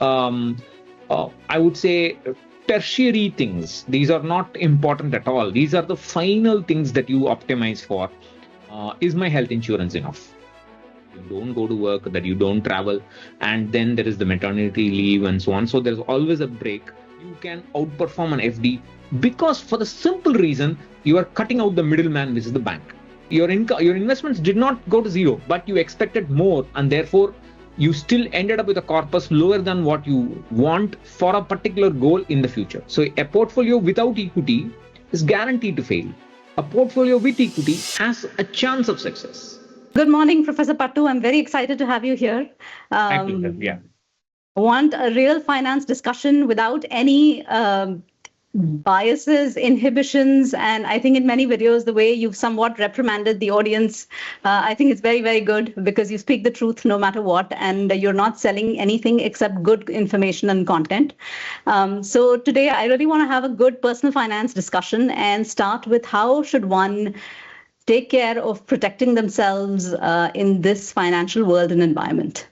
I would say, tertiary things. These are not important at all. These are the final things that you optimize for. Is my health insurance enough? You don't go to work, that you don't travel, and then there is the maternity leave and so on. So there's always a break. You can outperform an FD because, for the simple reason, you are cutting out the middleman, which is the bank. Your investments did not go to zero, but you expected more, and therefore you still ended up with a corpus lower than what you want for a particular goal in the future. So a portfolio without equity is guaranteed to fail. A portfolio with equity has a chance of success. Good morning, Professor Pattu. I'm very excited to have you here. Yeah. Want a real finance discussion without any biases, inhibitions, and I think in many videos, the way you've somewhat reprimanded the audience, I think it's very, very good because you speak the truth no matter what, and you're not selling anything except good information and content. So today, I really want to have a good personal finance discussion and start with how should one take care of protecting themselves in this financial world and environment?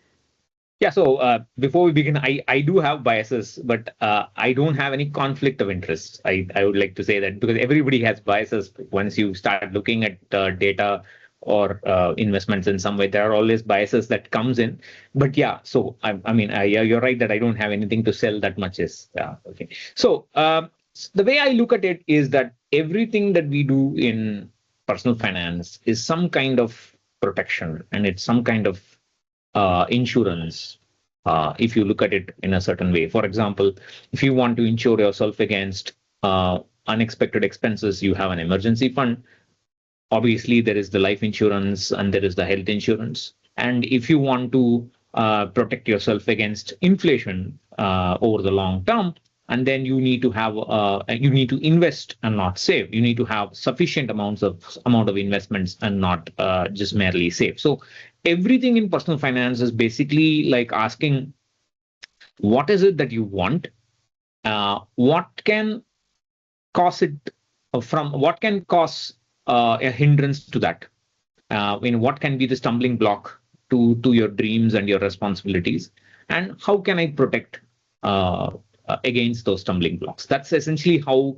Yeah, so before we begin, I do have biases, but I don't have any conflict of interest. I would like to say that because everybody has biases. Once you start looking at data or investments in some way, there are always biases that comes in. But yeah, so yeah, you're right that I don't have anything to sell that much is okay. So the way I look at it is that everything that we do in personal finance is some kind of protection, and it's some kind of insurance. If you look at it in a certain way, for example, if you want to insure yourself against unexpected expenses, you have an emergency fund. Obviously, there is the life insurance and there is the health insurance. And if you want to protect yourself against inflation over the long term, and then you need to have you need to invest and not save. You need to have sufficient amount of investments and not just merely save. So everything in personal finance is basically like asking, what is it that you want? What can cause it what can cause a hindrance to that? What can be the stumbling block to your dreams and your responsibilities? And how can I protect against those stumbling blocks? That's essentially how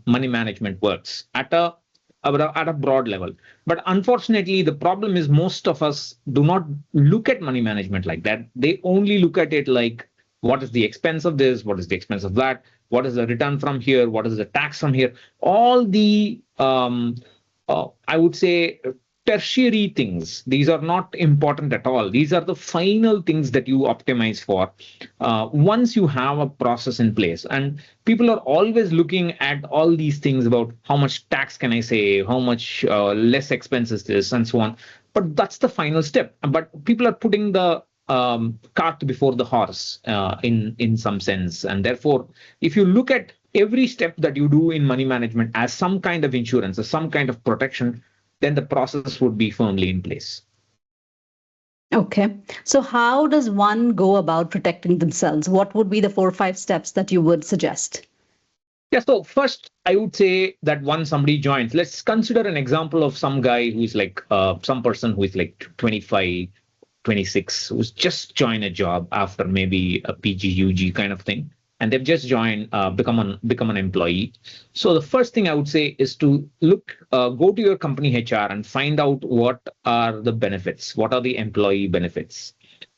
money management works at a broad level. But unfortunately, the problem is most of us do not look at money management like that. They only look at it like, what is the expense of this? What is the expense of that? What is the return from here? What is the tax from here? All the, I would say, tertiary things. These are not important at all. These are the final things that you optimize for once you have a process in place. And people are always looking at all these things about how much tax can I save, how much less expense is this, and so on. But that's the final step. But people are putting the cart before the horse in some sense. And therefore, if you look at every step that you do in money management as some kind of insurance, as some kind of protection, then the process would be firmly in place. Okay. So how does one go about protecting themselves? What would be the 4 or 5 steps that you would suggest? Yeah, so first, I would say that once somebody joins, let's consider an example of some guy who's like some person who is like 25, 26, who's just joined a job after maybe a PG, UG kind of thing. And they've just joined, become an employee. So the first thing I would say is to go to your company HR and find out what are the benefits, what are the employee benefits.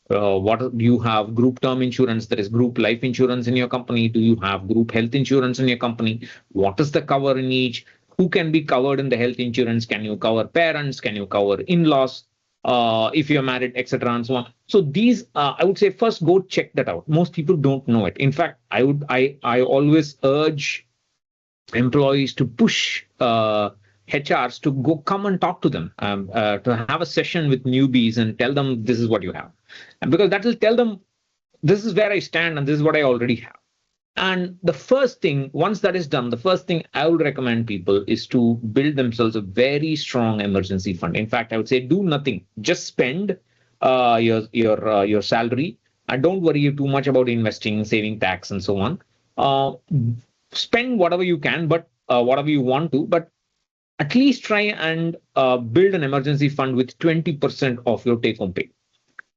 What do you have? Group term insurance, there is group life insurance in your company. Do you have group health insurance in your company? What is the cover in each? Who can be covered in the health insurance? Can you cover parents? Can you cover in-laws? If you're married, etc., and so on. So these, I would say, first go check that out. Most people don't know it. In fact, I always urge employees to push HRs to come and talk to them, to have a session with newbies and tell them this is what you have, and because that will tell them this is where I stand and this is what I already have. And the first thing, once that is done, the first thing I would recommend people is to build themselves a very strong emergency fund. In fact, I would say do nothing, just spend your salary, and don't worry too much about investing, saving tax, and so on. Spend whatever you can, but whatever you want to, but at least try and build an emergency fund with 20% of your take-home pay.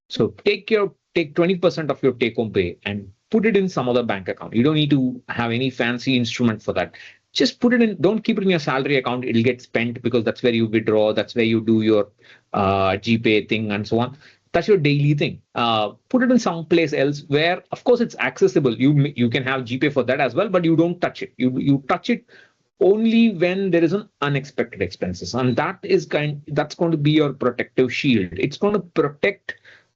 So take your take 20% of your take-home pay and put it in some other bank account. You don't need to have any fancy instrument for that. Just put it in, don't keep it in your salary account. It'll get spent because that's where you withdraw, that's where you do your GPay thing and so on. That's your daily thing. Put it in some place else where, of course, it's accessible. You can have GPay for that as well, but you don't touch it. You touch it only when there is an unexpected expenses, and that's going to be your protective shield. It's going to protect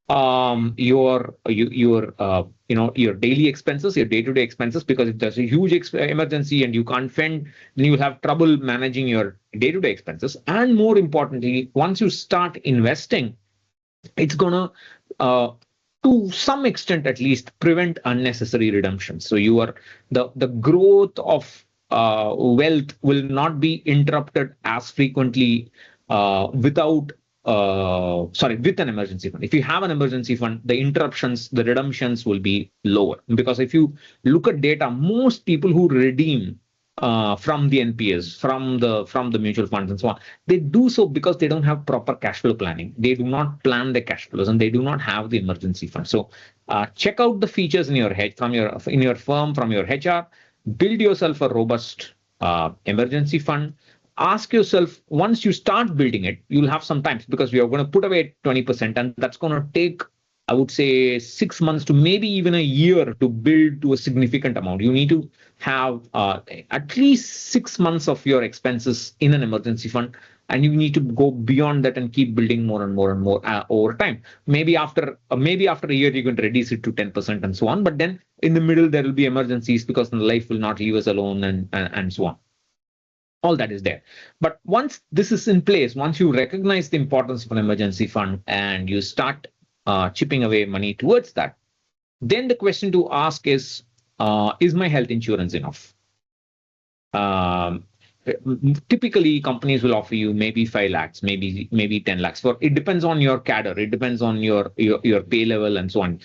your your daily expenses, your day-to-day expenses, because if there's a huge emergency and you can't fend, then you'll have trouble managing your day-to-day expenses. And more importantly, once you start investing, it's gonna to some extent at least prevent unnecessary redemptions. So the growth of wealth will not be interrupted as frequently with an emergency fund. If you have an emergency fund, the interruptions, the redemptions will be lower. Because if you look at data, most people who redeem from the NPS, from the mutual funds and so on, they do so because they don't have proper cash flow planning. They do not plan the cash flows, and they do not have the emergency fund. So check out the features in your firm, from your HR. Build yourself a robust emergency fund. Ask yourself, once you start building it, you'll have some time, because we are going to put away 20%, and that's going to take, I would say, 6 months to maybe even a year to build to a significant amount. You need to have at least 6 months of your expenses in an emergency fund, and you need to go beyond that and keep building more and more and more over time. Maybe after a year, you can reduce it to 10% and so on. But then in the middle, there will be emergencies, because life will not leave us alone, and so on. All that is there. But once this is in place, once you recognize the importance of an emergency fund and you start chipping away money towards that, then the question to ask is my health insurance enough? Typically, companies will offer you maybe 5 lakhs, maybe 10 lakhs. It depends on your cadre. It depends on your pay level and so on.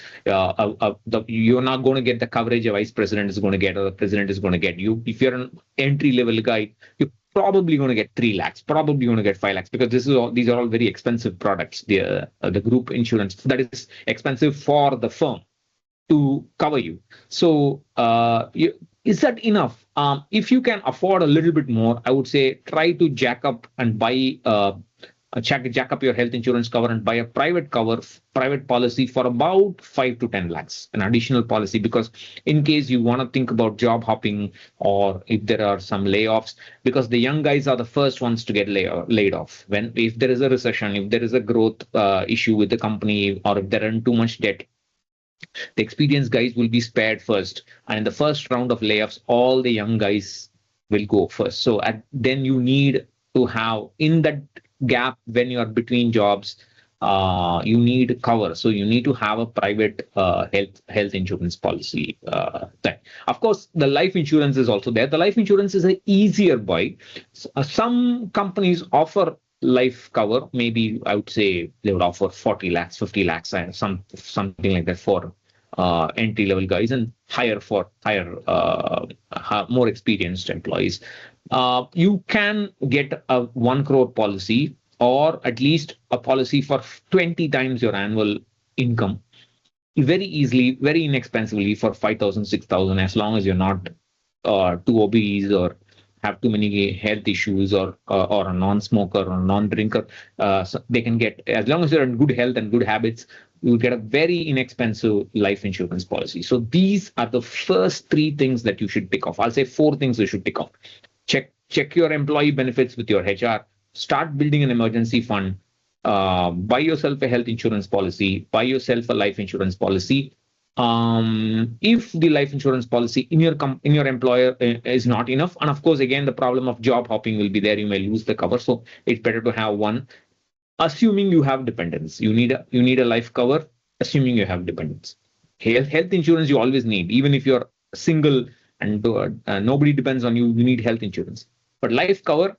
You're not going to get the coverage a vice president is going to get, or the president is going to get. If you're an entry level guy, you're probably going to get 3 lakhs, probably going to get 5 lakhs, because these are all very expensive products. The group insurance that is expensive for the firm to cover you. So is that enough? If you can afford a little bit more, I would say try to jack up and buy jack up your health insurance cover and buy a private policy for about 5 to 10 lakhs, an additional policy, because in case you want to think about job hopping, or if there are some layoffs, because the young guys are the first ones to get laid off. If there is a recession, if there is a growth issue with the company, or if they're in too much debt, the experienced guys will be spared first. And in the first round of layoffs, all the young guys will go first. So then you need to have, in that gap when you are between jobs, you need cover. So you need to have a private health insurance policy. Of course, the life insurance is also there. The life insurance is an easier buy. Some companies offer life cover. Maybe I would say they would offer 40 lakhs, 50 lakhs, and something like that for entry level guys, and higher for more experienced employees. You can get a 1 crore policy, or at least a policy for 20 times your annual income, very easily, very inexpensively, for 5,000, 6,000, as long as you're not too obese or have too many health issues, or a non-smoker or non-drinker. So they can get, as long as you're in good health and good habits, you get a very inexpensive life insurance policy. So these are the first 3 things that you should tick off. I'll say 4 things you should tick off. Check your employee benefits with your HR. Start building an emergency fund. Buy yourself a health insurance policy. Buy yourself a life insurance policy. If the life insurance policy in your employer is not enough, and of course, again, the problem of job hopping will be there. You may lose the cover, so it's better to have one. Assuming you have dependents, you need a life cover. Assuming you have dependents, health insurance you always need, even if you're single and nobody depends on you. You need health insurance, but life cover.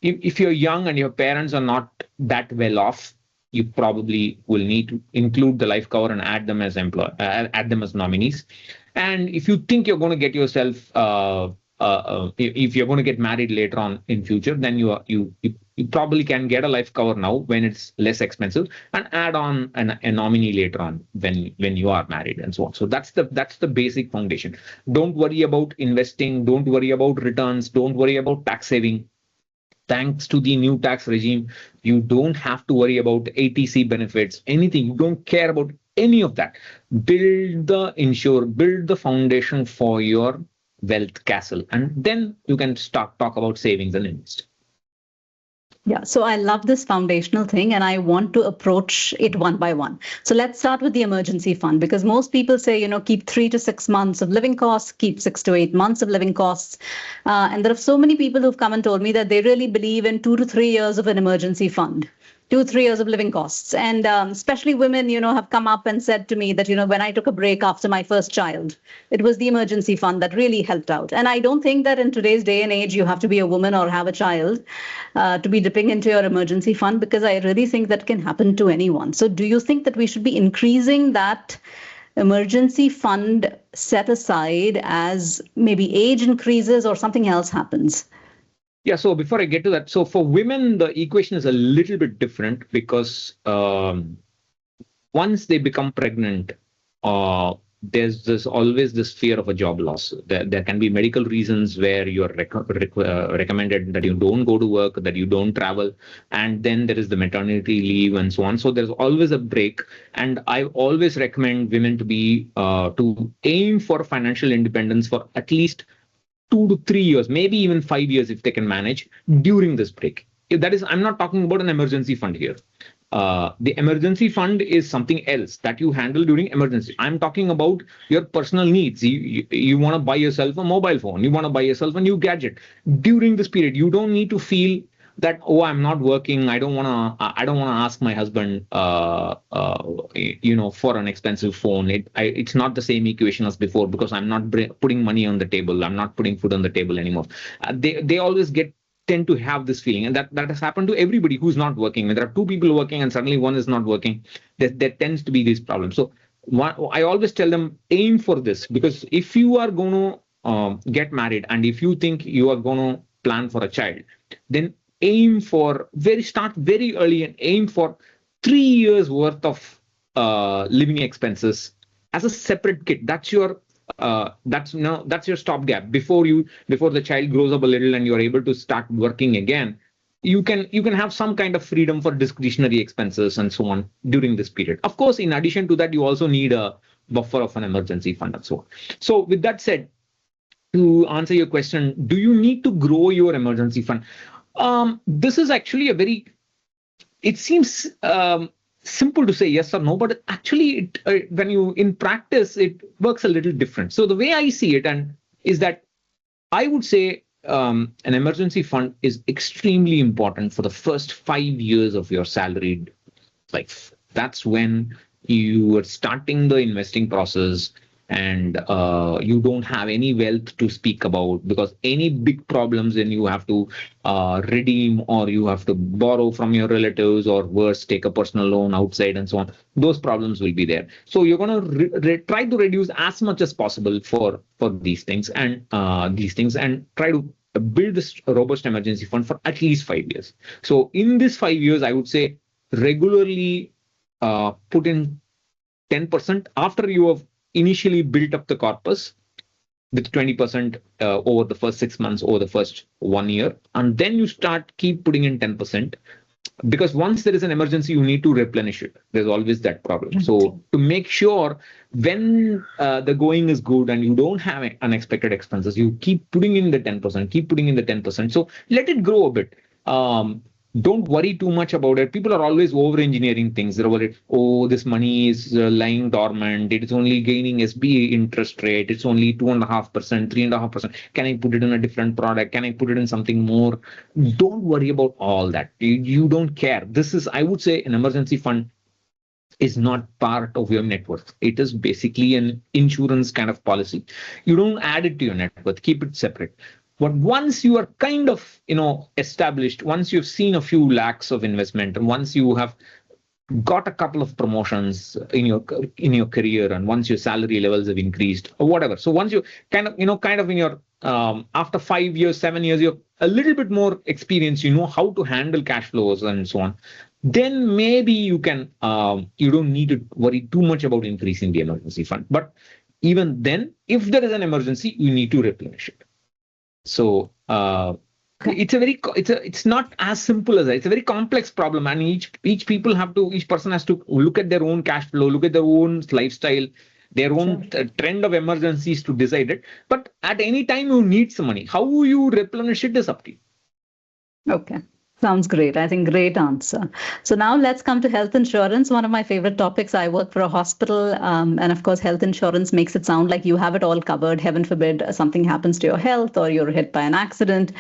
If you're young and your parents are not that well off, you probably will need to include the life cover and add them as nominees. And if you think you're going to get yourself, if you're going to get married later on in future, then you You probably can get a life cover now when it's less expensive, and add on a nominee later on when you are married and so on. So that's the basic foundation. Don't worry about investing. Don't worry about returns. Don't worry about tax saving. Thanks to the new tax regime, you don't have to worry about ATC benefits, anything. You don't care about any of that. Build the foundation for your wealth castle, and then you can start talk about savings and invest. Yeah, so I love this foundational thing, and I want to approach it one by one. So let's start with the emergency fund, because most people say, keep 3 to 6 months of living costs, keep 6 to 8 months of living costs. And there are so many people who've come and told me that they really believe in 2 to 3 years of an emergency fund. 2, 3 years of living costs. And especially women, have come up and said to me that, when I took a break after my first child, it was the emergency fund that really helped out. And I don't think that in today's day and age, you have to be a woman or have a child to be dipping into your emergency fund, because I really think that can happen to anyone. So do you think that we should be increasing that emergency fund set aside as maybe age increases or something else happens? Yeah, so before I get to that, so for women, the equation is a little bit different, because once they become pregnant, there's always this fear of a job loss. There can be medical reasons where you're recommended that you don't go to work, that you don't travel, and then there is the maternity leave and so on. So there's always a break, and I always recommend women to aim for financial independence for at least 2 to 3 years, maybe even 5 years if they can manage during this break. That is, I'm not talking about an emergency fund here. The emergency fund is something else that you handle during emergency. I'm talking about your personal needs. You want to buy yourself a mobile phone. You want to buy yourself a new gadget. During this period, you don't need to feel that, oh, I'm not working. I don't want to ask my husband, for an expensive phone. It's not the same equation as before, because I'm not putting money on the table. I'm not putting food on the table anymore. They always tend to have this feeling, and that has happened to everybody who's not working. When there are 2 people working and suddenly one is not working, there tends to be these problems. So I always tell them, aim for this, because if you are going to get married, and if you think you are going to plan for a child, then start very early and aim for 3 years worth of living expenses as a separate kit. That's your stopgap before the child grows up a little and you're able to start working again. You can have some kind of freedom for discretionary expenses and so on during this period. Of course, in addition to that, you also need a buffer of an emergency fund and so on. So with that said, to answer your question, do you need to grow your emergency fund? This is actually it seems simple to say yes or no, but actually in practice, it works a little different. So the way I see it is that I would say an emergency fund is extremely important for the first 5 years of your salaried life. That's when you are starting the investing process, and you don't have any wealth to speak about, because any big problems, then you have to redeem, or you have to borrow from your relatives, or worse, take a personal loan outside and so on. Those problems will be there. So you're going to try to reduce as much as possible for these things, and try to build this robust emergency fund for at least 5 years. So in this 5 years, I would say regularly put in 10% after you have initially built up the corpus, with 20% over the first 6 months, over the first 1 year, and then you keep putting in 10%, because once there is an emergency, you need to replenish it. There's always that problem. So to make sure when the going is good and you don't have unexpected expenses, you keep putting in the 10%, So let it grow a bit. Don't worry too much about it. People are always over-engineering things. They're worried, oh, this money is lying dormant. It is only gaining SB interest rate. It's only 2.5%, 3.5%. Can I put it in a different product? Can I put it in something more? Don't worry about all that. You don't care. I would say, an emergency fund is not part of your net worth. It is basically an insurance kind of policy. You don't add it to your net worth. Keep it separate. But once you are kind of, established, once you've seen a few lakhs of investment, and once you have got a couple of promotions in your career, and once your salary levels have increased or whatever. So once you kind of in your after 5 years, 7 years, you're a little bit more experienced, you know how to handle cash flows and so on, then maybe you can you don't need to worry too much about increasing the emergency fund. But even then, if there is an emergency, you need to replenish it. So it's not as simple as that. It's a very complex problem, and each person has to look at their own cash flow, look at their own lifestyle, their own trend of emergencies to decide it. But at any time you need some money. How you replenish it is up to you. Okay. Sounds great. I think great answer. So now let's come to health insurance, one of my favorite topics. I work for a hospital, and of course, health insurance makes it sound like you have it all covered. Heaven forbid something happens to your health, or you're hit by an accident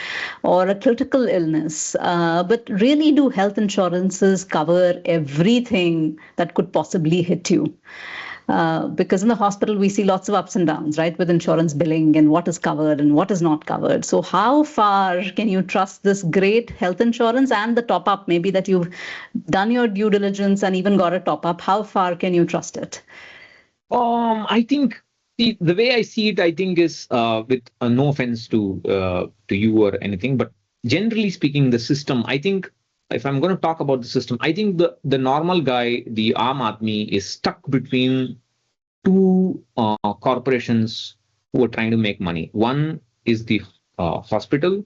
or a critical illness. But really, do health insurances cover everything that could possibly hit you? Because in the hospital, we see lots of ups and downs, right, with insurance billing and what is covered and what is not covered. So how far can you trust this great health insurance and the top up, maybe that you've done your due diligence and even got a top up? How far can you trust it? I think the way I see it, I think is with no offense to you or anything, but generally speaking, the system, I think, if I'm going to talk about the system, I think the normal guy, the Aam Aadmi, is stuck between two corporations who are trying to make money. One is the hospital,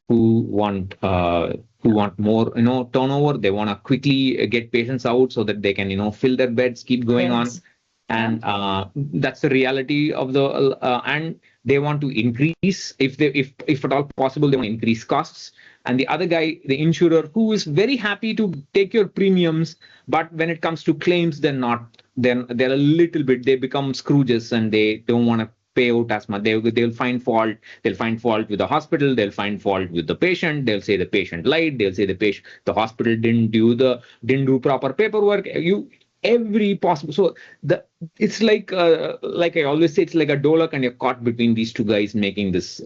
who want more turnover. They want to quickly get patients out so that they can fill their beds, keep going on, and that's the reality of the and they want to increase, if at all possible, they want to increase costs. And the other guy, the insurer, who is very happy to take your premiums, but when it comes to claims, they're a little bit, they become Scrooges, and they don't want to pay out as much. They'll find fault. They'll find fault with the hospital. They'll find fault with the patient. They'll say the patient lied. They'll say the hospital didn't do proper paperwork. Every possible. So it's like I always say, it's like a dolak, and you're caught between these two guys making this.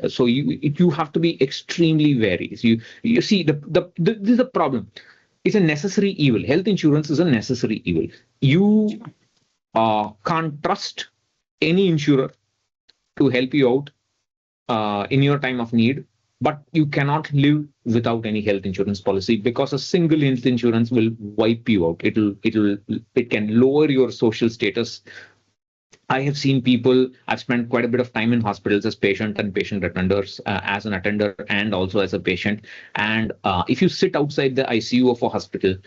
So you have to be extremely wary. So you see this is a problem. It's a necessary evil. Health insurance is a necessary evil. You can't trust any insurer to help you out in your time of need, but you cannot live without any health insurance policy, because a single health insurance will wipe you out. It can lower your social status. I have seen people, I've spent quite a bit of time in hospitals as patient and patient attenders, as an attender and also as a patient. And if you sit outside the ICU of a hospital,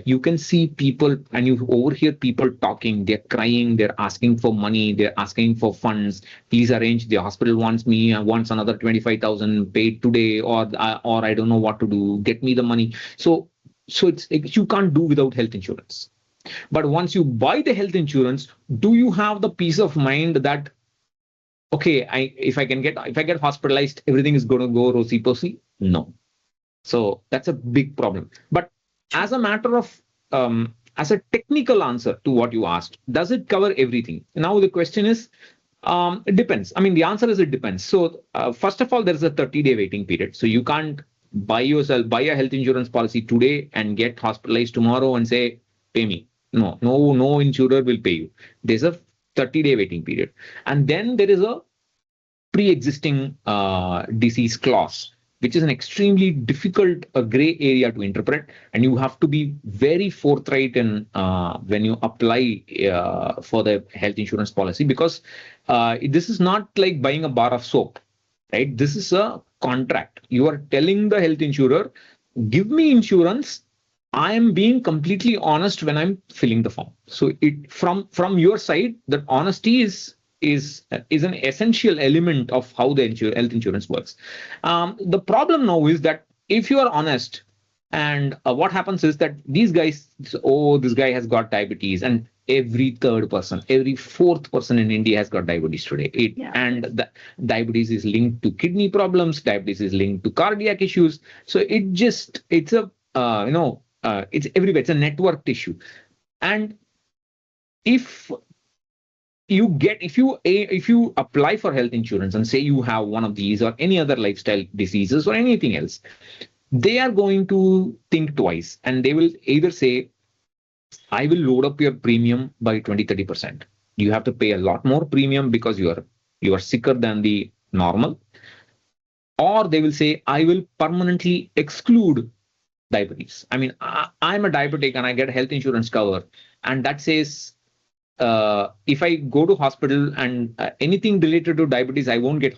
you can see people, and you overhear people talking. They're crying. They're asking for money. They're asking for funds. Please arrange. The hospital wants another 25,000 paid today, or I don't know what to do. Get me the money. So you can't do without health insurance. But once you buy the health insurance, do you have the peace of mind that, okay, if I get hospitalized, everything is going to go rosy-posy? No. So that's a big problem. But as a matter of, as a technical answer to what you asked, does it cover everything? Now the question is, it depends. I mean, the answer is it depends. So first of all, there is a 30-day waiting period. So you can't buy a health insurance policy today and get hospitalized tomorrow and say, pay me. No insurer will pay you. There's a 30-day waiting period. And then there is a pre-existing disease clause, which is an extremely difficult gray area to interpret, and you have to be very forthright in when you apply for the health insurance policy, because this is not like buying a bar of soap, right? This is a contract. You are telling the health insurer, give me insurance. I am being completely honest when I'm filling the form. So from your side, that honesty is an essential element of how the health insurance works. The problem now is that if you are honest, and what happens is that these guys, this guy has got diabetes, and every third person, every fourth person in India has got diabetes today. And the diabetes is linked to kidney problems. Diabetes is linked to cardiac issues. So it's everywhere. It's a network issue. And if you apply for health insurance and say you have one of these or any other lifestyle diseases or anything else, they are going to think twice, and they will either say, I will load up your premium by 20-30%. You have to pay a lot more premium because you are sicker than the normal. Or they will say, I will permanently exclude diabetes. I mean, I'm a diabetic and I get health insurance cover, and that says if I go to hospital and anything related to diabetes, I won't get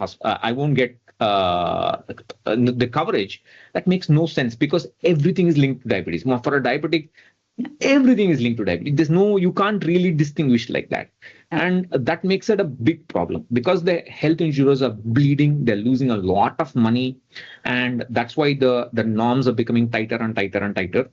the coverage. That makes no sense because everything is linked to diabetes. For a diabetic, everything is linked to diabetes. You can't really distinguish like that. And that makes it a big problem because the health insurers are bleeding, they're losing a lot of money. And that's why the norms are becoming tighter and tighter and tighter.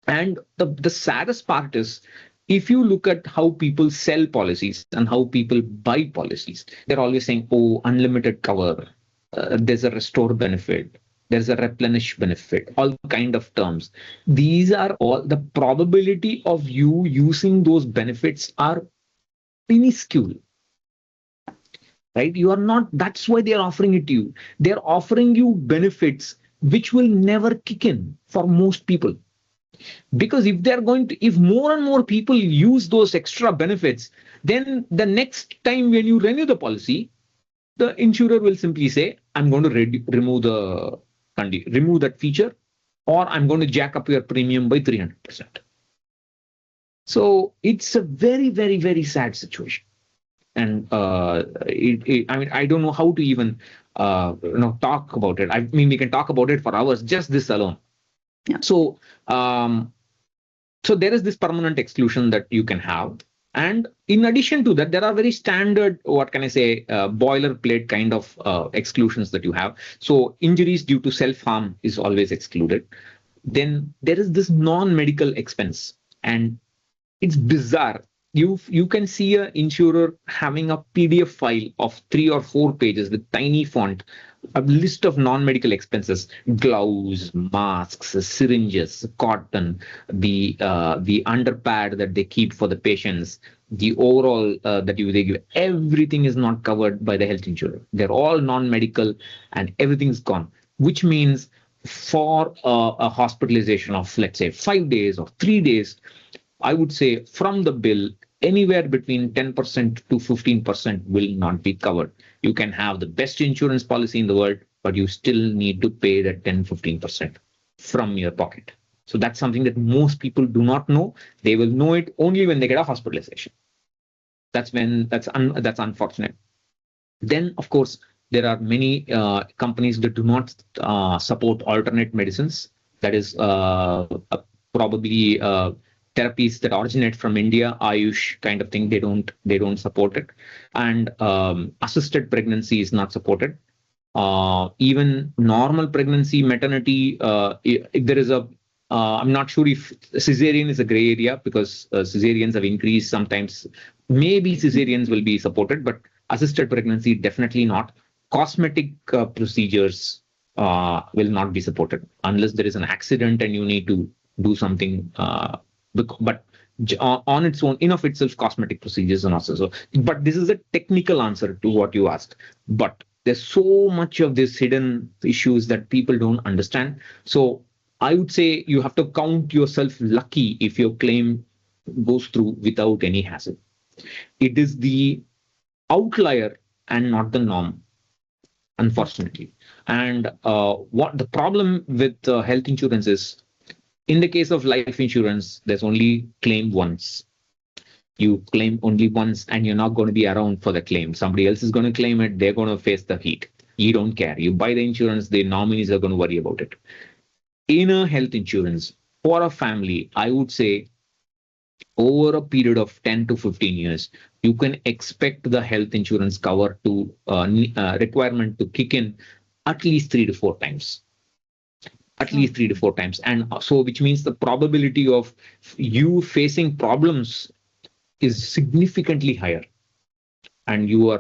And the saddest part is, if you look at how people sell policies and how people buy policies, they're always saying, oh, unlimited cover, there's a restore benefit, there's a replenish benefit, all kind of terms. These are all, the probability of you using those benefits are minuscule, right? You are not, that's why they are offering it to you. They're offering you benefits which will never kick in for most people. Because if more and more people use those extra benefits, then the next time when you renew the policy, the insurer will simply say, I'm going to remove that feature, or I'm going to jack up your premium by 300%. So it's a very, very, very sad situation. And I mean, I don't know how to even talk about it. I mean, we can talk about it for hours, just this alone. Yeah. So there is this permanent exclusion that you can have. And in addition to that, there are very standard, boilerplate kind of exclusions that you have. So injuries due to self-harm is always excluded. Then there is this non-medical expense. And it's bizarre. You can see an insurer having a PDF file of 3 or 4 pages with tiny font, a list of non-medical expenses: gloves, masks, syringes, cotton, the underpad that they keep for the patients, the overall that they give. Everything is not covered by the health insurer. They're all non-medical, and everything's gone. Which means for a hospitalization of, let's say, 5 days or 3 days, I would say from the bill, anywhere between 10% to 15% will not be covered. You can have the best insurance policy in the world, but you still need to pay that 10-15% from your pocket. So that's something that most people do not know. They will know it only when they get a hospitalization. That's unfortunate. Then, of course, there are many companies that do not support alternate medicines. That is probably therapies that originate from India, Ayush kind of thing. They don't support it. And assisted pregnancy is not supported. Even normal pregnancy, maternity, if there is I'm not sure if cesarean is a gray area, because cesareans have increased sometimes. Maybe cesareans will be supported, but assisted pregnancy, definitely not. Cosmetic procedures will not be supported unless there is an accident and you need to do something. But on its own, in of itself, cosmetic procedures are not so. But this is a technical answer to what you asked. But there's so much of these hidden issues that people don't understand. So I would say you have to count yourself lucky if your claim goes through without any hassle. It is the outlier and not the norm, unfortunately. And what the problem with health insurance is, in the case of life insurance, there's only claim once. You claim only once, and you're not going to be around for the claim. Somebody else is going to claim it. They're going to face the heat. You don't care. You buy the insurance, the nominees are going to worry about it. In a health insurance for a family, I would say over a period of 10 to 15 years, you can expect the health insurance cover to requirement to kick in at least 3 to 4 times. At least 3 to 4 times. And so, which means the probability of you facing problems is significantly higher. And you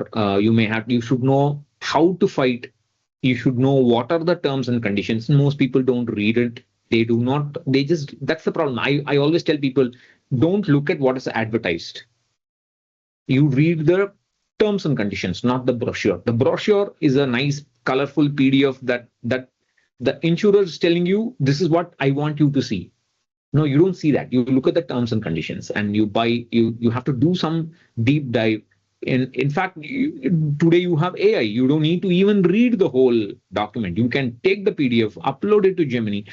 should know how to fight. You should know what are the terms and conditions. Most people don't read it. That's the problem. I always tell people, don't look at what is advertised. You read the terms and conditions, not the brochure. The brochure is a nice, colorful PDF that the insurer is telling you, this is what I want you to see. No, you don't see that. You look at the terms and conditions and you buy, you have to do some deep dive. In fact, today you have AI. You don't need to even read the whole document. You can take the PDF, upload it to Gemini.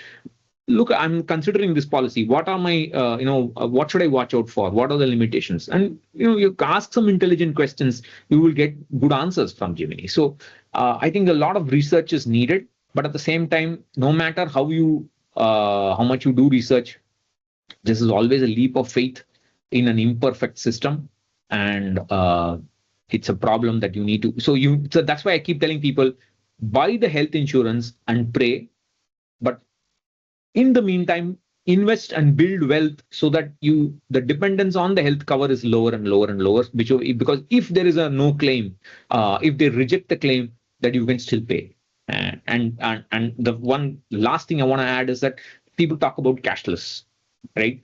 Look, I'm considering this policy. What are my, what should I watch out for? What are the limitations? And, you ask some intelligent questions, you will get good answers from Gemini. So I think a lot of research is needed, but at the same time, no matter how much you do research, this is always a leap of faith in an imperfect system. And it's a problem that you need to, so that's why I keep telling people, buy the health insurance and pray. But in the meantime, invest and build wealth so that the dependence on the health cover is lower and lower and lower, because if there is a no claim, if they reject the claim, that you can still pay. And the one last thing I want to add is that people talk about cashless, right?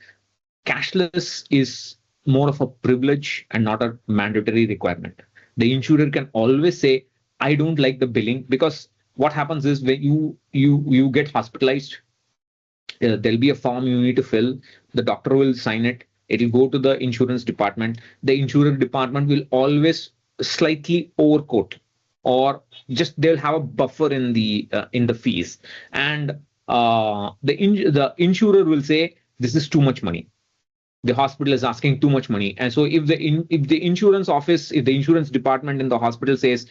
Cashless is more of a privilege and not a mandatory requirement. The insurer can always say, I don't like the billing, because what happens is when you get hospitalized, there'll be a form you need to fill. The doctor will sign it. It'll go to the insurance department. The insurance department will always slightly overquote, or just they'll have a buffer in the fees, and the insurer will say this is too much money. The hospital is asking too much money, and so if the insurance office, if the insurance department in the hospital says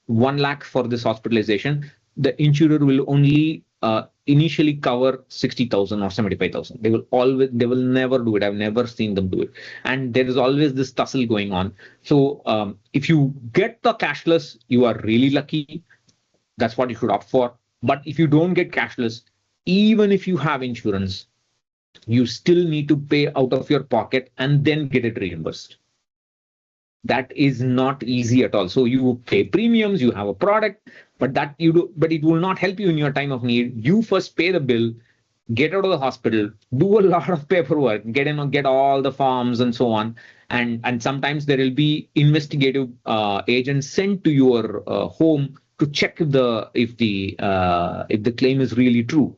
1 lakh for this hospitalization, the insurer will only initially cover 60,000 or 75,000. They will never do it. I've never seen them do it. And there is always this tussle going on. So if you get the cashless, you are really lucky. That's what you should opt for. But if you don't get cashless, even if you have insurance, you still need to pay out of your pocket and then get it reimbursed. That is not easy at all. So you pay premiums, you have a product, but it will not help you in your time of need. You first pay the bill, get out of the hospital, do a lot of paperwork, get all the forms and so on. And sometimes there will be investigative agents sent to your home to check if the claim is really true.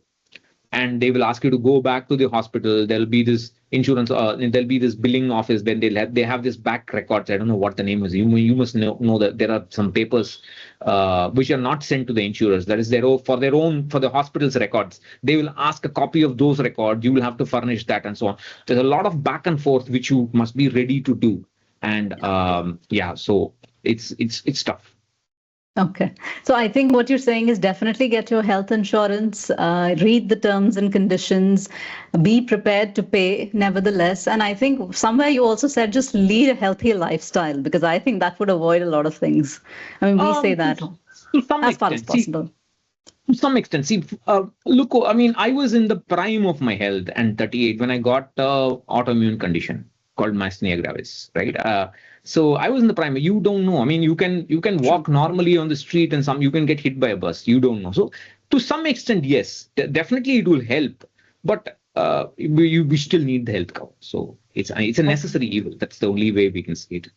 And they will ask you to go back to the hospital. There'll be this insurance, there'll be this billing office. Then they have this back records. I don't know what the name is. You must know that there are some papers which are not sent to the insurers. That is for the hospital's records. They will ask a copy of those records. You will have to furnish that and so on. There's a lot of back and forth which you must be ready to do. And so it's tough. Okay. So I think what you're saying is definitely get your health insurance, read the terms and conditions, be prepared to pay nevertheless. And I think somewhere you also said just lead a healthy lifestyle, because I think that would avoid a lot of things. I mean, we say that as far as possible. To some extent. See, look, I mean, I was in the prime of my health and 38 when I got autoimmune condition called myasthenia gravis, right? So I was in the prime. You don't know. I mean, you can walk normally on the street and you can get hit by a bus. You don't know. So to some extent, yes, definitely it will help. But we still need the health cover. So it's a necessary evil. That's the only way we can see it.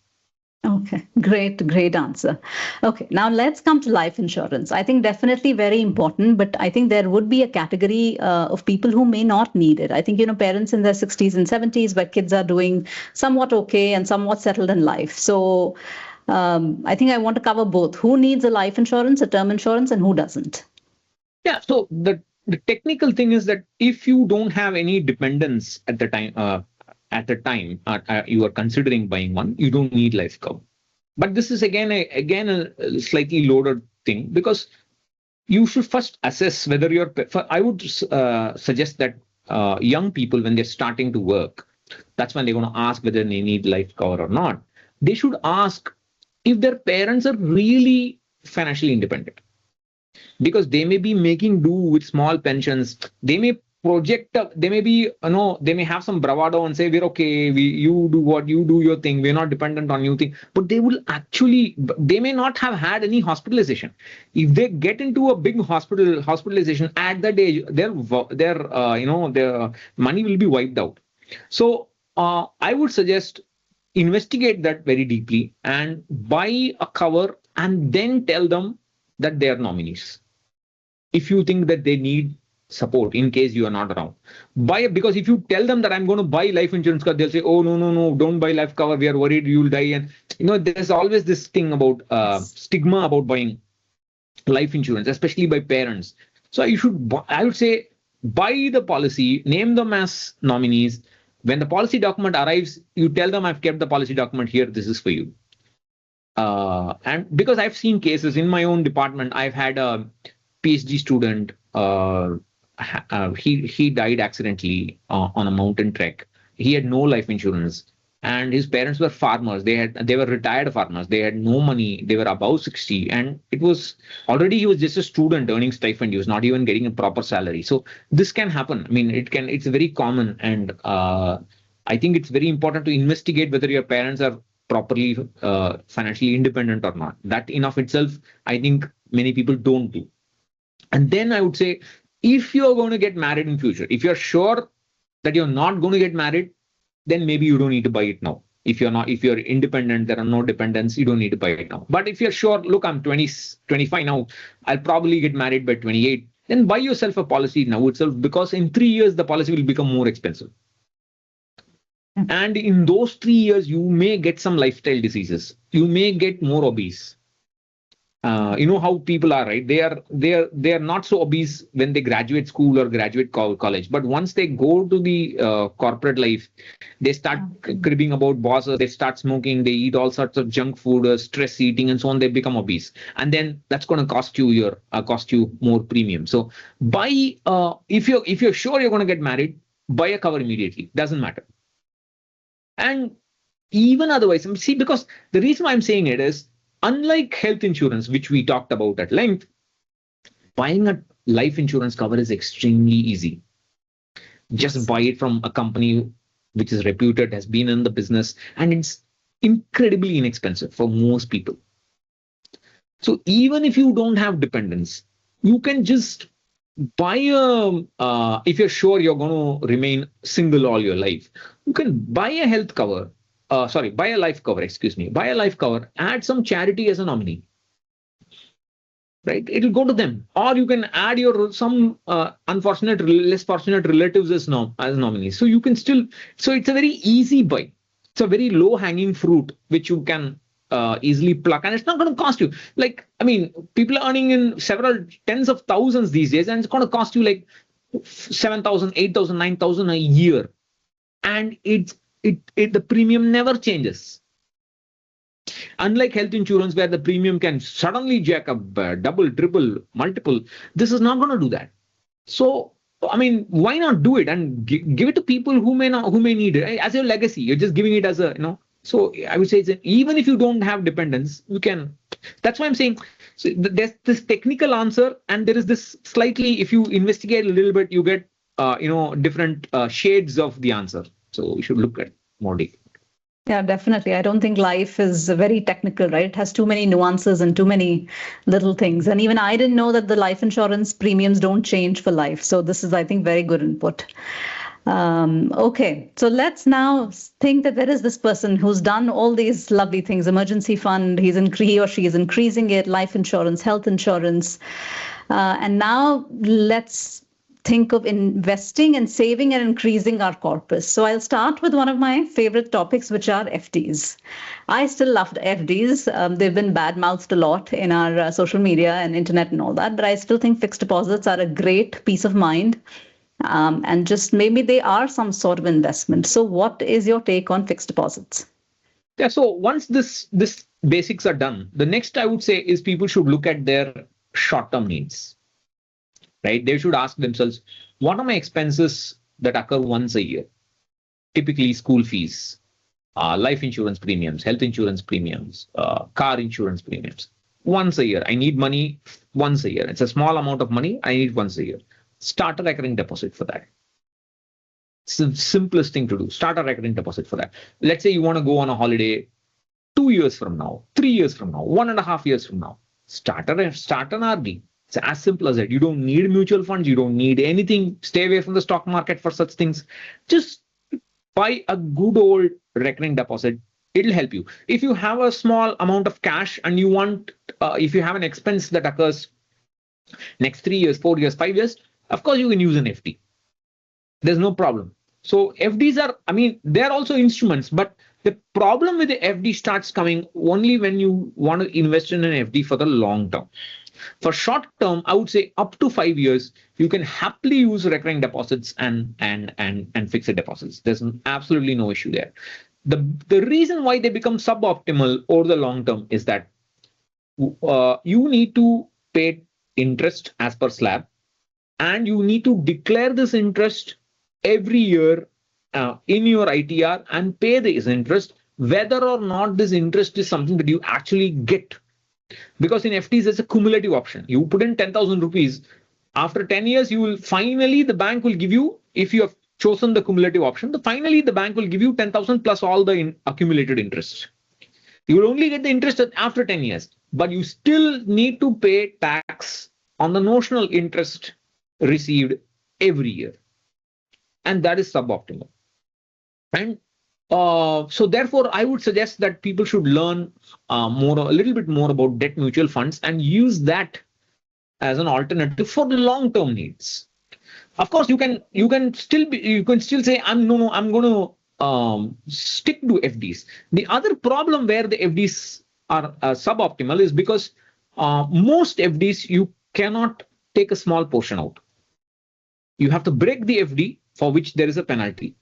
Okay, great answer. Okay, now let's come to life insurance. I think definitely very important, but I think there would be a category of people who may not need it. I think, parents in their 60s and 70s, where kids are doing somewhat okay and somewhat settled in life. So I think I want to cover both. Who needs a life insurance, a term insurance, and who doesn't? Yeah, so the technical thing is that if you don't have any dependents at the time, you are considering buying one, you don't need life cover. But this is again a slightly loaded thing, because you should first assess whether I would suggest that young people, when they're starting to work, that's when they're going to ask whether they need life cover or not. They should ask if their parents are really financially independent, because they may be making do with small pensions. They may they may have some bravado and say, we're okay, you do what you do your thing, we're not dependent on you thing, but they may not have had any hospitalization. If they get into a big hospitalization at that age, their money will be wiped out. So I would suggest investigate that very deeply and buy a cover, and then tell them that they are nominees. if you think that they need support in case you are not around. Because if you tell them that I'm going to buy life insurance cover, they'll say, oh, no, don't buy life cover. We are worried you'll die. And, there's always this thing about stigma about buying life insurance, especially by parents. So I would say, buy the policy, name them as nominees. When the policy document arrives, you tell them, I've kept the policy document here. This is for you. And because I've seen cases in my own department, I've had a PhD student. He died accidentally on a mountain trek. He had no life insurance, and his parents were farmers. They were retired farmers. They had no money. They were above 60, and he was just a student earning stipend. He was not even getting a proper salary. So this can happen. I mean, it's very common, and I think it's very important to investigate whether your parents are properly financially independent or not. That in of itself, I think many people don't do. And then I would say, if you're going to get married in future, if you're sure that you're not going to get married, then maybe you don't need to buy it now. If you're independent, there are no dependents, you don't need to buy it now. But if you're sure, look, I'm 25 now, I'll probably get married by 28, then buy yourself a policy now itself, because in 3 years, the policy will become more expensive. And in those 3 years, you may get some lifestyle diseases. You may get more obese. You know how people are, right? They are not so obese when they graduate school or graduate college, but once they go to the corporate life, they start cribbing about bosses. They start smoking. They eat all sorts of junk food, stress eating, and so on. They become obese, and then that's going to cost you more premium. So buy if you're sure you're going to get married, buy a cover immediately. Doesn't matter. And even otherwise, see, because the reason why I'm saying it is, unlike health insurance, which we talked about at length, buying a life insurance cover is extremely easy. Just buy it from a company which is reputed, has been in the business, and it's incredibly inexpensive for most people. So even if you don't have dependents, you can just buy if you're sure you're going to remain single all your life, you can buy a health cover. Buy a life cover, buy a life cover, add some charity as a nominee, right? It'll go to them. Or you can add some less fortunate relatives as nominees. So you can so it's a very easy buy. It's a very low hanging fruit, which you can easily pluck, and it's not going to cost you. People are earning in several tens of thousands these days, and it's going to cost you like 7,000, 8,000, 9,000 a year. And the premium never changes. Unlike health insurance, where the premium can suddenly jack up, double, triple, multiple, this is not going to do that. So, why not do it and give it to people who may need it as your legacy? You're just giving it as a, So I would say even if you don't have dependents, you can. That's why I'm saying, so there's this technical answer, and there is this slightly, if you investigate a little bit, you get different shades of the answer. So we should look at more deep. Yeah, definitely. I don't think life is very technical, right? It has too many nuances and too many little things. And even I didn't know that the life insurance premiums don't change for life. So this is, I think, very good input. Okay, so let's now think that there is this person who's done all these lovely things: emergency fund, he or she is increasing it, life insurance, health insurance. And now let's think of investing and saving and increasing our corpus. So I'll start with one of my favorite topics, which are FDs. I still love FDs. They've been bad-mouthed a lot in our social media and internet and all that, but I still think fixed deposits are a great peace of mind. And just maybe they are some sort of investment. So what is your take on fixed deposits? Yeah, so once this basics are done, the next I would say is people should look at their short-term needs. Right? They should ask themselves, what are my expenses that occur once a year? Typically school fees, life insurance premiums, health insurance premiums, car insurance premiums. Once a year, I need money once a year. It's a small amount of money I need once a year. Start a recurring deposit for that. It's the simplest thing to do. Start a recurring deposit for that. Let's say you want to go on a holiday 2 years from now, 3 years from now, 1.5 years from now. Start an RD. It's as simple as that. You don't need mutual funds. You don't need anything. Stay away from the stock market for such things. Just buy a good old recurring deposit. It'll help you. If you have a small amount of cash and you want, if you have an expense that occurs Next 3 years, 4 years, 5 years, of course you can use an FD. There's no problem. So FDs are, I mean, they're also instruments, but the problem with the FD starts coming only when you want to invest in an FD for the long term. For short term, I would say up to 5 years, you can happily use recurring deposits and fixed deposits. There's absolutely no issue there. The reason why they become suboptimal over the long term is that you need to pay interest as per slab, and you need to declare this interest every year in your ITR and pay this interest, whether or not this interest is something that you actually get. Because in FDs, it's a cumulative option. You put in 10,000 rupees. After 10 years, you will finally, the bank will give you, if you have chosen the cumulative option, finally the bank will give you 10,000 plus all the accumulated interest. You will only get the interest after 10 years, but you still need to pay tax on the notional interest received every year. And that is suboptimal. And so therefore, I would suggest that people should learn a little bit more about debt mutual funds and use that as an alternative for the long-term needs. Of course, you can still say I'm going to stick to FDs. The other problem where the FDs are suboptimal is because most FDs you cannot take a small portion out. You have to break the FD, for which there is a penalty.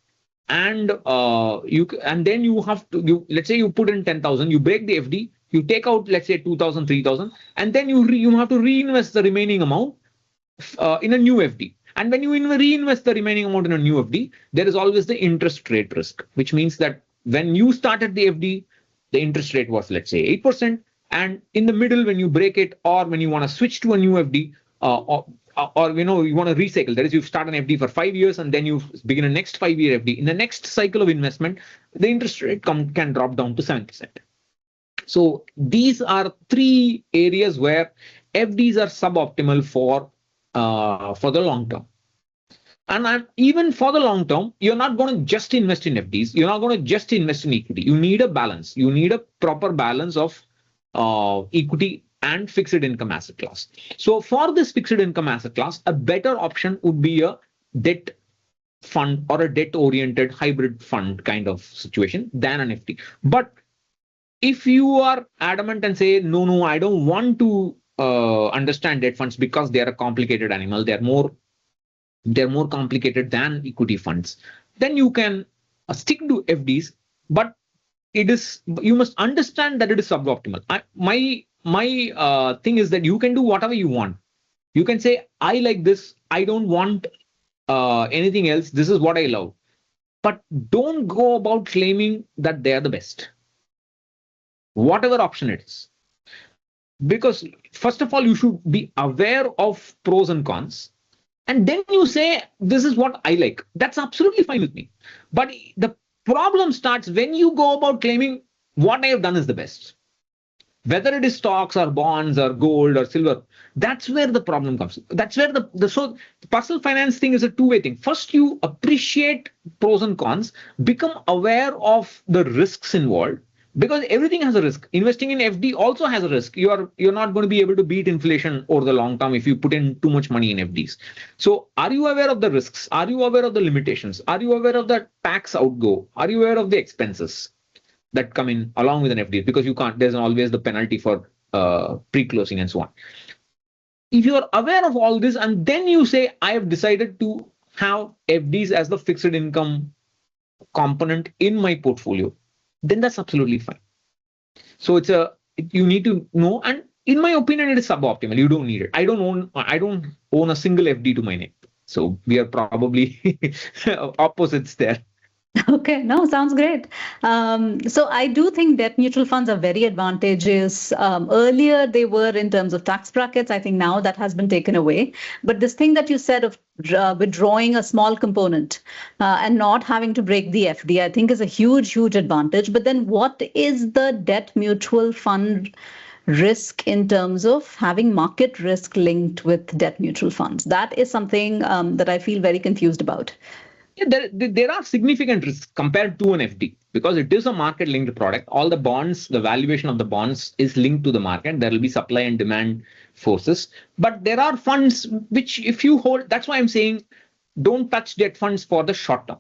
And then you have to, let's say you put in 10,000, you break the FD, you take out, let's say 2,000, 3,000, and then you have to reinvest the remaining amount in a new FD. And when you reinvest the remaining amount in a new FD, there is always the interest rate risk, which means that when you started the FD, the interest rate was, let's say 8%. And in the middle, when you break it, or when you want to switch to a new FD, or you want to recycle, that is, you start an FD for 5 years and then you begin a next 5-year FD. In the next cycle of investment, the interest rate can drop down to 7%. So these are 3 areas where FDs are suboptimal for the long term. And even for the long term, you're not going to just invest in FDs. You're not going to just invest in equity. You need a balance. You need a proper balance of equity and fixed income asset class. So for this fixed income asset class, a better option would be a debt fund or a debt-oriented hybrid fund kind of situation than an FD. But if you are adamant and say, no, I don't want to understand debt funds because they are a complicated animal, they're more complicated than equity funds, then you can stick to FDs, but you must understand that it is suboptimal. My thing is that you can do whatever you want. You can say, I like this, I don't want anything else, this is what I love. But don't go about claiming that they are the best, whatever option it is. Because first of all, you should be aware of pros and cons. And then you say, this is what I like. That's absolutely fine with me. But the problem starts when you go about claiming what I have done is the best. Whether it is stocks or bonds or gold or silver, that's where the problem comes. That's where so the personal finance thing is a two-way thing. First, you appreciate pros and cons, become aware of the risks involved, because everything has a risk. Investing in FD also has a risk. You're not going to be able to beat inflation over the long term if you put in too much money in FDs. So are you aware of the risks? Are you aware of the limitations? Are you aware of the tax outgo? Are you aware of the expenses that come in along with an FD? Because there's always the penalty for pre-closing and so on. If you're aware of all this and then you say, I have decided to have FDs as the fixed income component in my portfolio, then that's absolutely fine. So you need to know, and in my opinion, it is suboptimal. You don't need it. I don't own a single FD to my name. So we are probably opposites there. Okay, no, sounds great. So I do think debt mutual funds are very advantageous. Earlier they were in terms of tax brackets. I think now that has been taken away. But this thing that you said of withdrawing a small component and not having to break the FD, I think is a huge, huge advantage. But then what is the debt mutual fund risk in terms of having market risk linked with debt mutual funds? That is something that I feel very confused about. There are significant risks compared to an FD because it is a market linked product. All the bonds, the valuation of the bonds is linked to the market. There will be supply and demand forces. But there are funds which if you hold, that's why I'm saying don't touch debt funds for the short term.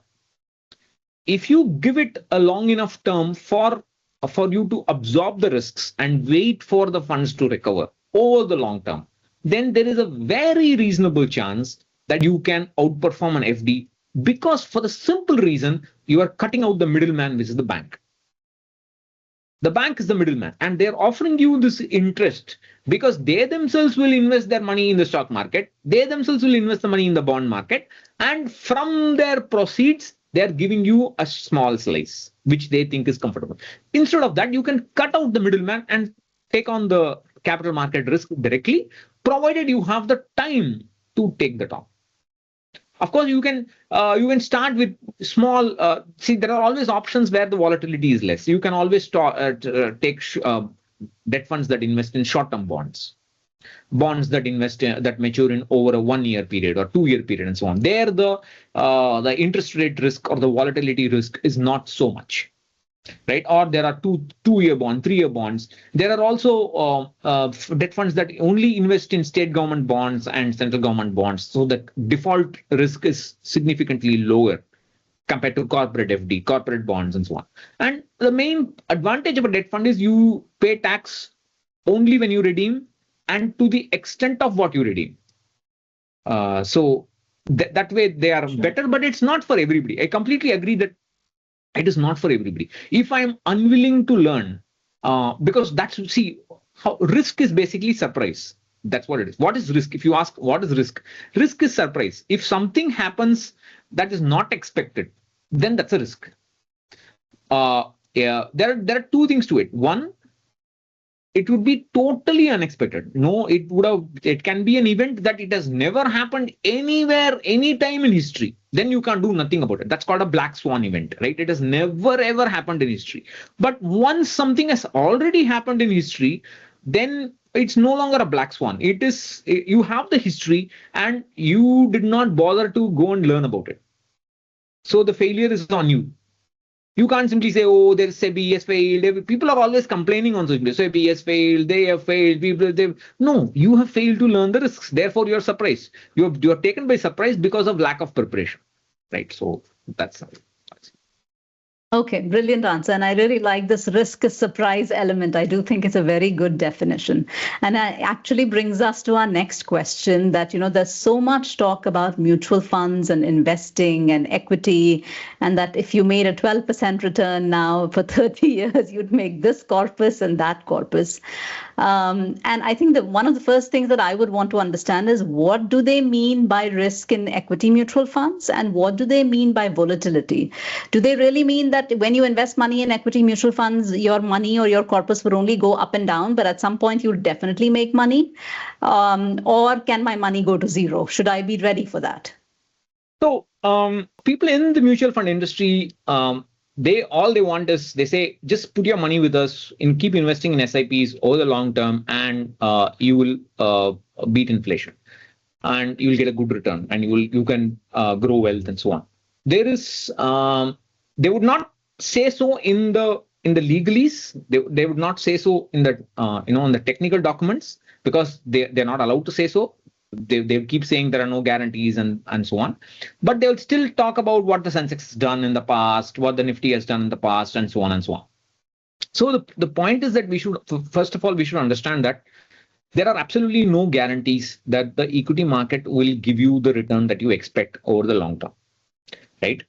If you give it a long enough term for you to absorb the risks and wait for the funds to recover over the long term, then there is a very reasonable chance that you can outperform an FD because for the simple reason you are cutting out the middleman, which is the bank. The bank is the middleman and they're offering you this interest because they themselves will invest their money in the stock market. They themselves will invest the money in the bond market. And from their proceeds, they're giving you a small slice, which they think is comfortable. Instead of that, you can cut out the middleman and take on the capital market risk directly, provided you have the time to take the top. Of course, you can start with small. See, there are always options where the volatility is less. You can always take debt funds that invest in short-term bonds that invest that mature in over a 1 year period or 2 year period and so on. There, the interest rate risk or the volatility risk is not so much. Right, or there are two-year bond, 3-year bonds. There are also debt funds that only invest in state government bonds and central government bonds, so the default risk is significantly lower compared to corporate FD, corporate bonds, and so on. And the main advantage of a debt fund is you pay tax only when you redeem and to the extent of what you redeem. So that way they are better, but it's not for everybody. I completely agree that it is not for everybody. If I'm unwilling to learn, because how risk is basically surprise. That's what it is. What is risk? If you ask what is risk, risk is surprise. If something happens that is not expected, then that's a risk. There are two things to it. One, it would be totally unexpected. No, it can be an event that it has never happened anywhere, anytime in history. Then you can't do nothing about it. That's called a black swan event, right? It has never ever happened in history. But once something has already happened in history, then it's no longer a black swan. You have the history and you did not bother to go and learn about it. So the failure is on you. You can't simply say, oh, there's SEBI has failed. People are always complaining on social media. SEBI has failed. They have failed. No, you have failed to learn the risks. Therefore, you're surprised. You're taken by surprise because of lack of preparation, right? So that's. Okay, brilliant answer. And I really like this risk surprise element. I do think it's a very good definition. And it actually brings us to our next question that, there's so much talk about mutual funds and investing and equity, and that if you made a 12% return now for 30 years, you'd make this corpus and that corpus. And I think that one of the first things that I would want to understand is what do they mean by risk in equity mutual funds and what do they mean by volatility? Do they really mean that when you invest money in equity mutual funds, your money or your corpus will only go up and down, but at some point you'll definitely make money? Or can my money go to zero? Should I be ready for that? So people in the mutual fund industry, they want is they say just put your money with us and keep investing in SIPs over the long term, and you will beat inflation, and you will get a good return, and you can grow wealth and so on. There is they would not say so in the legalese. They would not say so in the in the technical documents because they're not allowed to say so. They keep saying there are no guarantees and so on, but they'll still talk about what the Sensex has done in the past, what the Nifty has done in the past, and so on and so on. So the point is that we should, first of all, we should understand that there are absolutely no guarantees that the equity market will give you the return that you expect over the long term, right?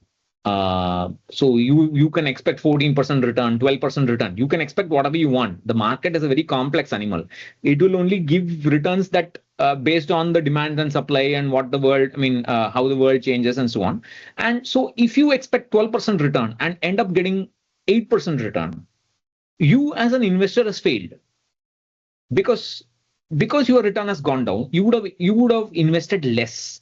So you can expect 14% return, 12% return. You can expect whatever you want. The market is a very complex animal. It will only give returns that based on the demand and supply and what the world, how the world changes and so on. And so if you expect 12% return and end up getting 8% return, you as an investor has failed because your return has gone down. You would have invested less.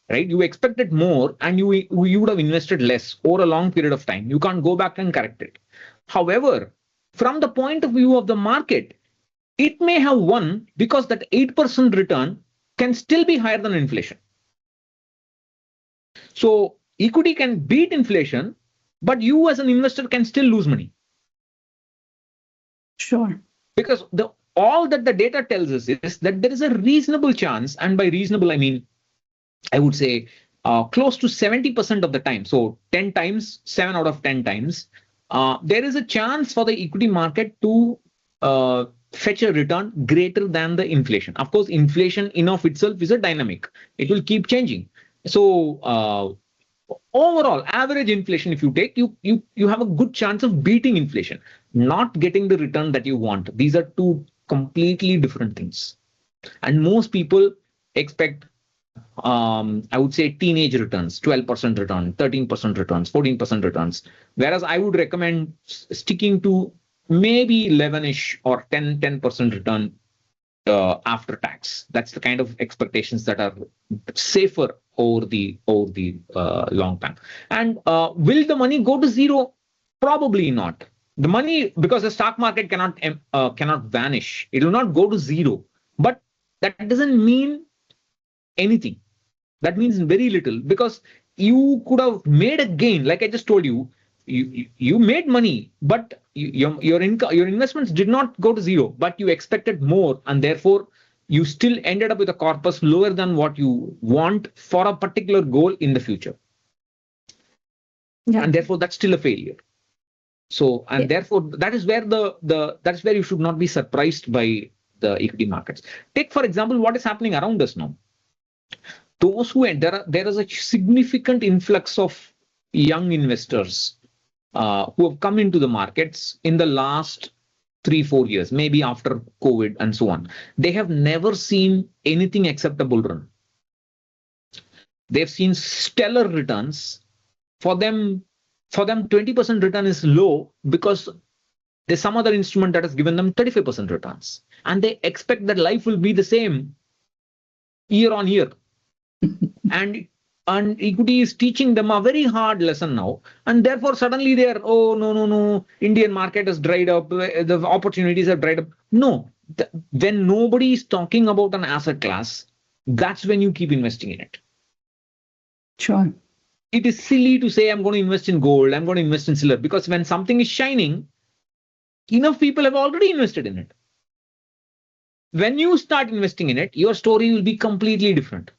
Right, you expected more and you would have invested less over a long period of time. You can't go back and correct it. However, from the point of view of the market, it may have won because that 8% return can still be higher than inflation. So equity can beat inflation, but you as an investor can still lose money. Sure. Because all that the data tells us is that there is a reasonable chance, and by reasonable, I mean, I would say close to 70% of the time. So 10 times, 7 out of 10 times, there is a chance for the equity market to fetch a return greater than the inflation. Of course, inflation in of itself is a dynamic. It will keep changing. So overall, average inflation, if you take, you have a good chance of beating inflation, not getting the return that you want. These are two completely different things. And most people expect I would say teenage returns, 12% return, 13% returns, 14% returns. Whereas I would recommend sticking to maybe 11-ish or 10% return after tax. That's the kind of expectations that are safer over the long time. And will the money go to zero? Probably not. The money, because the stock market cannot vanish. It will not go to zero. But that doesn't mean anything. That means very little, because you could have made a gain. Like I just told you, you made money, but your investments did not go to zero, but you expected more, and therefore you still ended up with a corpus lower than what you want for a particular goal in the future. Yeah. And therefore that's still a failure. So, and therefore that is where that's where you should not be surprised by the equity markets. Take, for example, what is happening around us now. Those who enter, there is a significant influx of young investors who have come into the markets in the last 3-4 years, maybe after COVID and so on. They have never seen anything except a bull run. They've seen stellar returns. For them, 20% return is low because there's some other instrument that has given them 35% returns. And they expect that life will be the same year on year. and equity is teaching them a very hard lesson now, and therefore suddenly they are, oh no, Indian market has dried up, the opportunities have dried up. No, when nobody is talking about an asset class, that's when you keep investing in it. Sure. It is silly to say I'm going to invest in gold, I'm going to invest in silver, because when something is shining, enough people have already invested in it. When you start investing in it, your story will be completely different.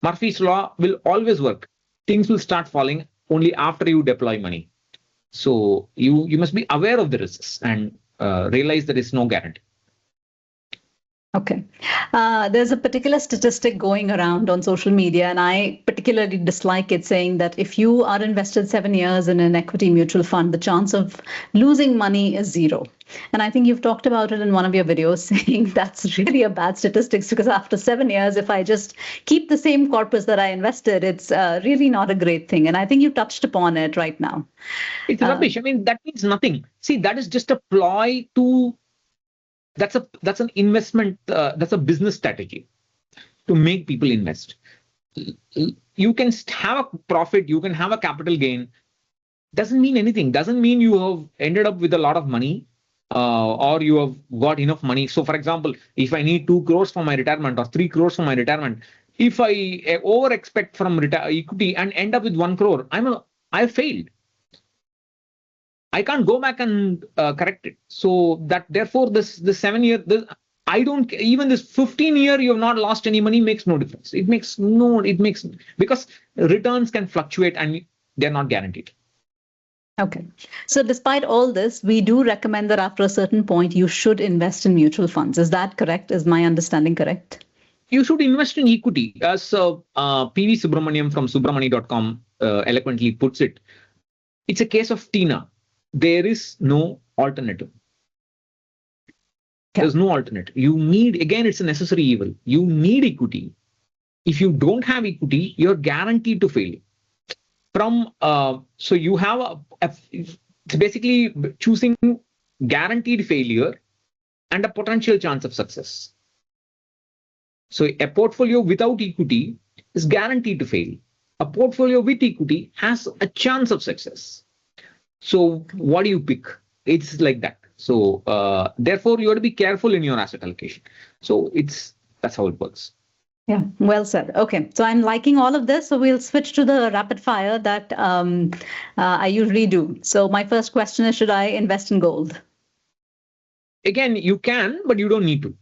Murphy's law will always work. Things will start falling only after you deploy money. So you must be aware of the risks and realize there is no guarantee. Okay. There's a particular statistic going around on social media, and I particularly dislike it, saying that if you are invested 7 years in an equity mutual fund, the chance of losing money is 0. And I think you've talked about it in one of your videos, saying that's really a bad statistics, because after 7 years, if I just keep the same corpus that I invested, it's really not a great thing. And I think you touched upon it right now. It's rubbish. I mean, that means nothing. See, that is just a ploy to... That's an investment, that's a business strategy to make people invest. You can have a profit, you can have a capital gain. Doesn't mean anything. Doesn't mean you have ended up with a lot of money or you have got enough money. So for example, if I need 2 crores for my retirement or 3 crores for my retirement, if I over expect from equity and end up with 1 crore, I failed. I can't go back and correct it. So that therefore this 7 year, I don't, even this 15 year you have not lost any money makes no difference. It makes because returns can fluctuate and they're not guaranteed. Okay. So despite all this, we do recommend that after a certain point, you should invest in mutual funds. Is that correct? Is my understanding correct? You should invest in equity. As PV Subramaniam from subramani.com eloquently puts it, it's a case of Tina. There is no alternative. There's no alternative. You need, again, it's a necessary evil. You need equity. If you don't have equity, you're guaranteed to fail. So you have it's basically choosing guaranteed failure and a potential chance of success. So a portfolio without equity is guaranteed to fail. A portfolio with equity has a chance of success. So what do you pick? It's like that. So therefore, you have to be careful in your asset allocation. So that's how it works. Yeah, well said. Okay, so I'm liking all of this. So we'll switch to the rapid fire that I usually do. So my first question is, should I invest in gold? Again, you can, but you don't need to.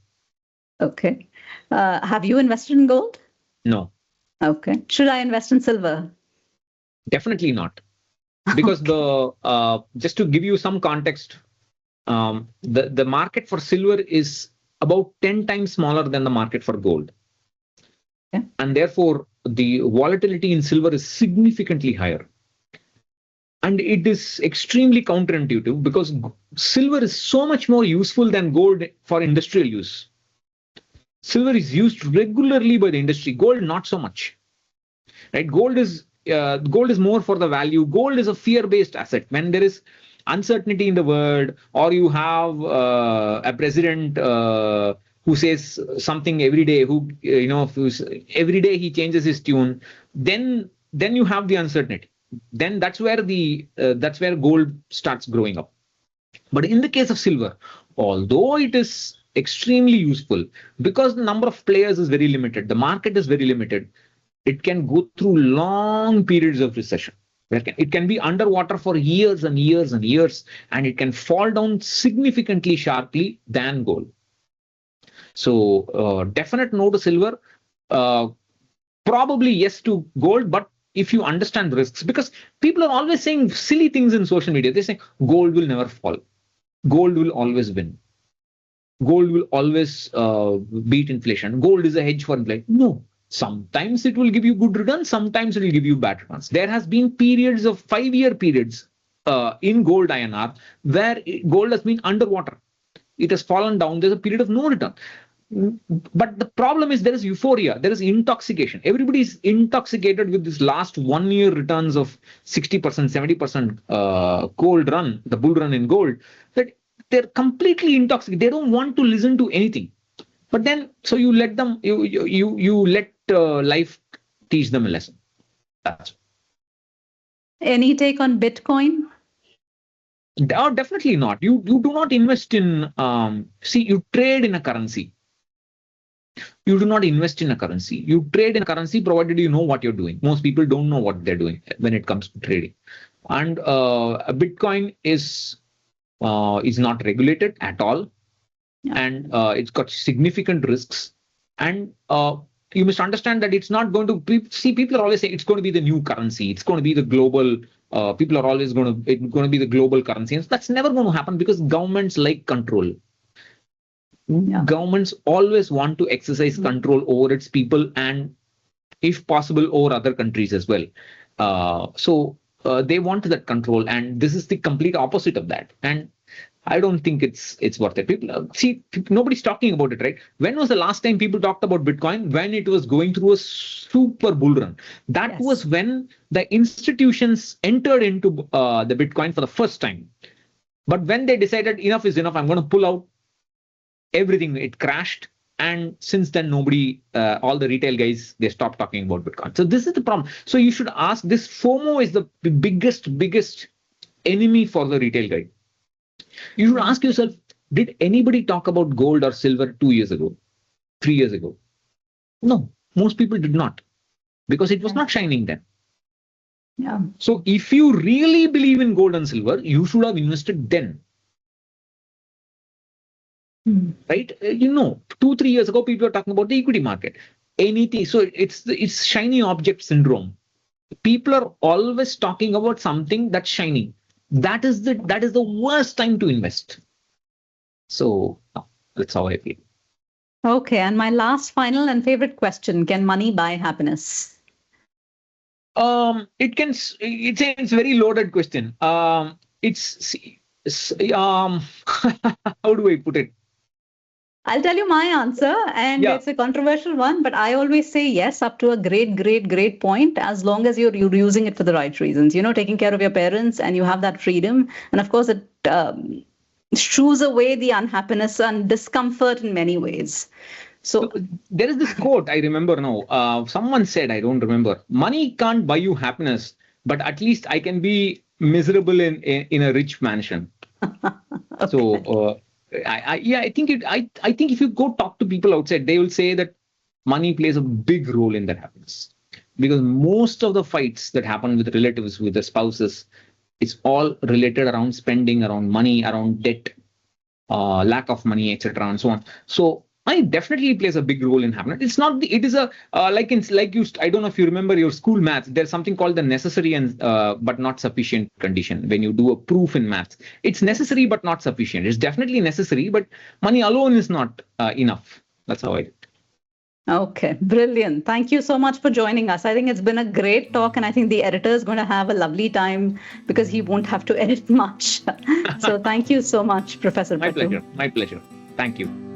Okay. Have you invested in gold? No, Okay. Should I invest in silver? definitely not. Because just to give you some context, the market for silver is about 10 times smaller than the market for gold. Okay. And therefore, the volatility in silver is significantly higher. And it is extremely counterintuitive because silver is so much more useful than gold for industrial use. Silver is used regularly by the industry, gold not so much. Right? Gold is more for the value. Gold is a fear-based asset. When there is uncertainty in the world, or you have a president who says something every day, every day he changes his tune, then you have the uncertainty. Then that's where gold starts growing up. But in the case of silver, although it is extremely useful, because the number of players is very limited, the market is very limited, it can go through long periods of recession. It can be underwater for years and years and years, and it can fall down significantly sharply than gold. So definite no to silver, probably yes to gold, but if you understand the risks, because people are always saying silly things in social media. They say gold will never fall, gold will always win, gold will always beat inflation, gold is a hedge for inflation. No, sometimes it will give you good returns, sometimes it will give you bad returns. There has been periods of 5-year periods in gold INR where gold has been underwater. It has fallen down. There's a period of no return. But the problem is there is euphoria, there is intoxication. Everybody is intoxicated with this last 1 year returns of 60%, 70% gold run, the bull run in gold, that they're completely intoxicated. They don't want to listen to anything. But then, so you let them, you let life teach them a lesson. That's Any take on Bitcoin? definitely not. You do not invest in. See, you trade in a currency. You do not invest in a currency. You trade in a currency provided you know what you're doing. Most people don't know what they're doing when it comes to trading. And Bitcoin is not regulated at all, and it's got significant risks. And you must understand that it's not going to see. People are always saying it's going to be the new currency. It's going to be the global. People are always going to be the global currency, and that's never going to happen because governments like control. Yeah. Governments always want to exercise control over its people and, if possible, over other countries as well. So they want that control, and this is the complete opposite of that. And I don't think it's worth it. People nobody's talking about it, right? When was the last time people talked about Bitcoin? When it was going through a super bull run. That was when the institutions entered into the Bitcoin for the first time. But when they decided enough is enough, I'm going to pull out everything, it crashed. And since then, nobody, all the retail guys, they stopped talking about Bitcoin. So this is the problem. So you should ask, this FOMO is the biggest enemy for the retail guy. You should ask yourself, did anybody talk about gold or silver 2 years ago, 3 years ago? No, most people did not, because it was not shining then. Yeah. So if you really believe in gold and silver, you should have invested then. Right? 2-3 years ago, people were talking about the equity market. Anything. So it's shiny object syndrome. People are always talking about something that's shiny. That is the worst time to invest. So that's how I feel. Okay, and my last, final, and favorite question: can money buy happiness? It can. It's a very loaded question. How do I put it? I'll tell you my answer, and it's a controversial one, but I always say yes up to a great point, as long as you're using it for the right reasons. Taking care of your parents, and you have that freedom. And of course, it shooes away the unhappiness and discomfort in many ways. So there is this quote I remember now. Someone said, I don't remember, money can't buy you happiness, but at least I can be miserable in a rich mansion. Okay. So I think if you go talk to people outside, they will say that money plays a big role in that happiness. Because most of the fights that happen with relatives, with the spouses, it's all related around spending, around money, around debt, lack of money, etc., and so on. So money definitely plays a big role in happiness. It's not the, it is a like you. I don't know if you remember your school maths. There's something called the necessary and but not sufficient condition. When you do a proof in maths, it's necessary but not sufficient. It's definitely necessary, but money alone is not enough. That's how I. Okay, brilliant. Thank you so much for joining us. I think it's been a great talk, and I think the editor is going to have a lovely time because he won't have to edit much. So thank you so much, Professor My Pattu. pleasure. My pleasure. Thank you.